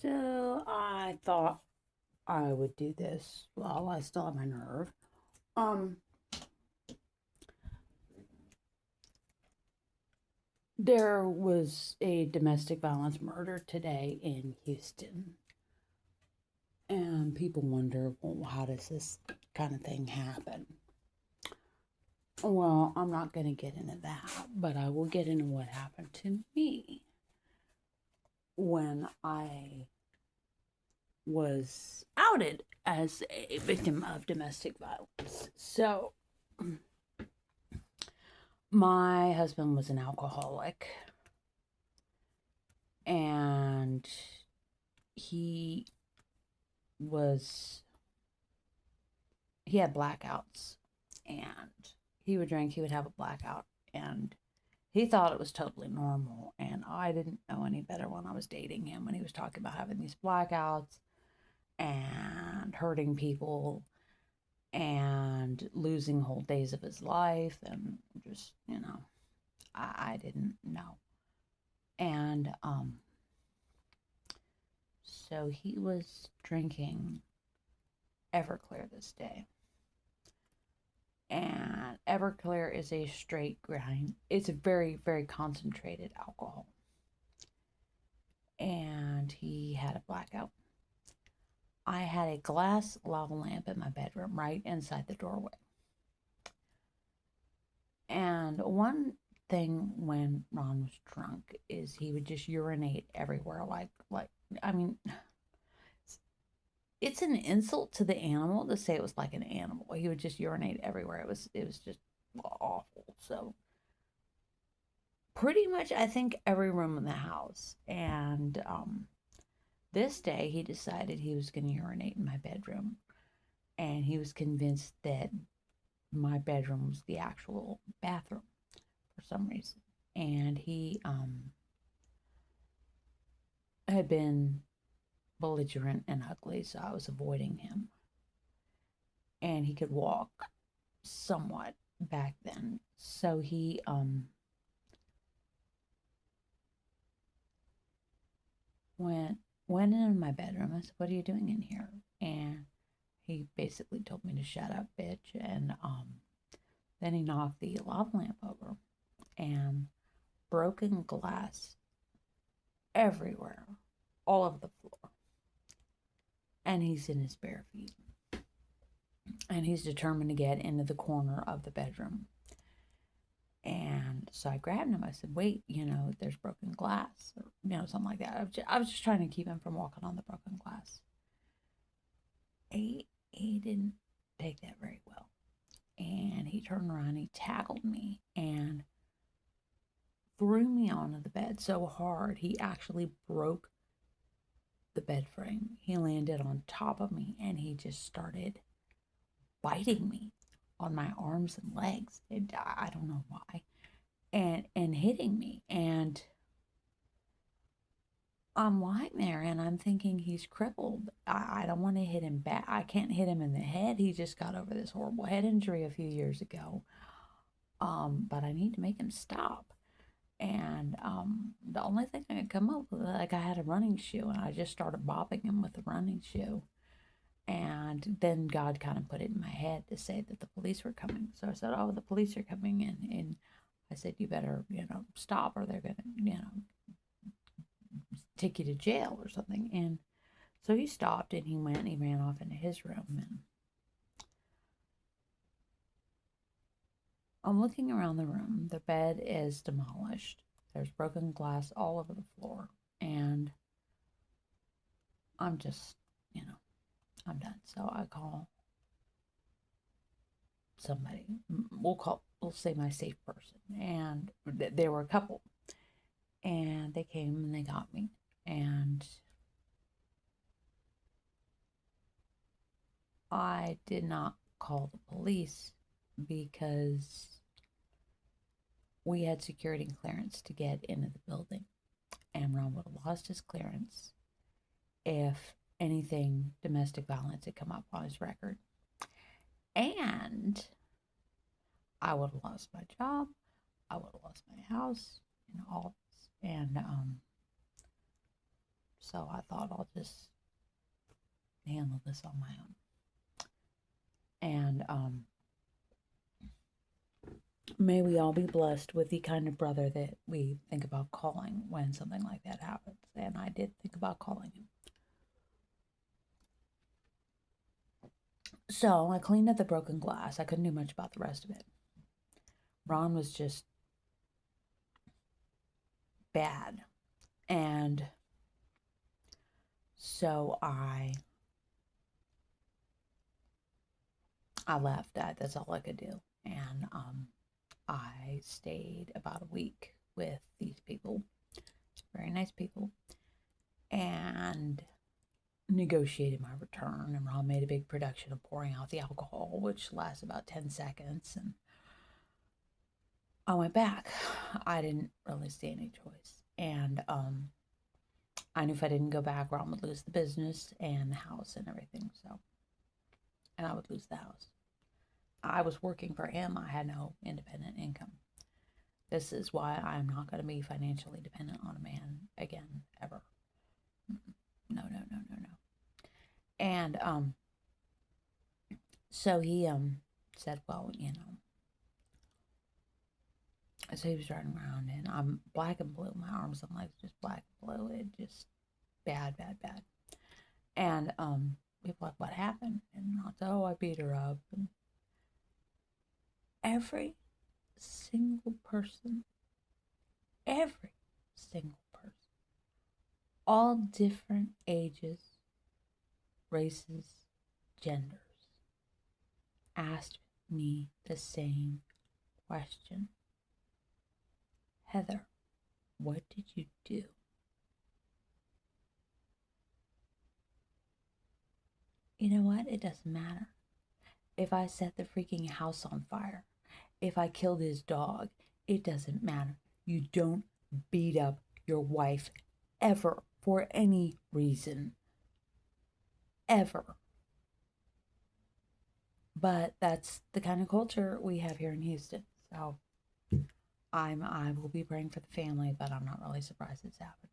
So I thought I would do this while I still have my nerve. Um, there was a domestic violence murder today in Houston, and people wonder, well, how does this kind of thing happen? Well, I'm not going to get into that, but I will get into what happened to me when I was outed as a victim of domestic violence. So, my husband was an alcoholic, and he was he had blackouts, and he would drink, he would have a blackout, and he thought it was totally normal. And I didn't know any better when I was dating him, when he was talking about having these blackouts and hurting people and losing whole days of his life, and just, I didn't know. And so he was drinking Everclear this day. And Everclear is a straight grind. It's a very, very concentrated alcohol. And he had a blackout. I had a glass lava lamp in my bedroom right inside the doorway. And one thing when Ron was drunk is he would just urinate everywhere. I mean, it's an insult to the animal to say it was like an animal. He would just urinate everywhere. It was just awful. So pretty much I think every room in the house. And this day he decided he was going to urinate in my bedroom, and he was convinced that my bedroom was the actual bathroom for some reason. And he had been belligerent and ugly, so I was avoiding him. And he could walk somewhat back then. So he went into my bedroom. I said, "What are you doing in here?" And he basically told me to shut up, bitch. And then he knocked the lava lamp over, and broken glass everywhere, all over the floor. And he's in his bare feet. And he's determined to get into the corner of the bedroom. And so I grabbed him. I said, "Wait, there's broken glass," or, something like that. I was just trying to keep him from walking on the broken glass. He didn't take that very well. And he turned around, he tackled me and threw me onto the bed so hard he actually broke the bed frame. He landed on top of me, and he just started biting me on my arms and legs. I don't know why. And hitting me. And I'm lying there and I'm thinking he's crippled. I don't want to hit him back. I can't hit him in the head. He just got over this horrible head injury a few years ago. But I need to make him stop. And the only thing I could come up with, like, I had a running shoe, and I just started bopping him with the running shoe. And then God kind of put it in my head to say that the police were coming. So I said, "Oh, the police are coming in." And I said, "You better, stop, or they're going to, take you to jail or something." And so he stopped, and he went and he ran off into his room. And I'm looking around the room. The bed is demolished. There's broken glass all over the floor. And I'm just, I'm done. So I call somebody. We'll say my safe person. And there were a couple. And they came and they got me. And I did not call the police because we had security clearance to get into the building. And Ron would have lost his clearance if anything domestic violence had come up on his record. And I would have lost my job. I would have lost my house, all this. And So I thought I'll just handle this on my own. And may we all be blessed with the kind of brother that we think about calling when something like that happens. And I did think about calling him. So I cleaned up the broken glass. I couldn't do much about the rest of it. Ron was just bad. And so I left. That's all I could do. And I stayed about a week with these people, very nice people, and negotiated my return. And Ron made a big production of pouring out the alcohol, which lasts about 10 seconds. And I went back. I didn't really see any choice. And I knew if I didn't go back, Ron would lose the business and the house and everything. So, and I would lose the house. I was working for him. I had no independent income. This is why I'm not going to be financially dependent on a man again, ever. No. And so he said, well, so he was driving around, and I'm black and blue. My arms and legs just black and blue. It just bad. And people were like, what happened? And I said, oh, I beat her up. And every single person, all different ages, races, genders, asked me the same question. Heather, what did you do? You know what? It doesn't matter. If I set the freaking house on fire, if I killed his dog, it doesn't matter. You don't beat up your wife ever for any reason. Ever. But that's the kind of culture we have here in Houston. So I will be praying for the family, but I'm not really surprised it's happened.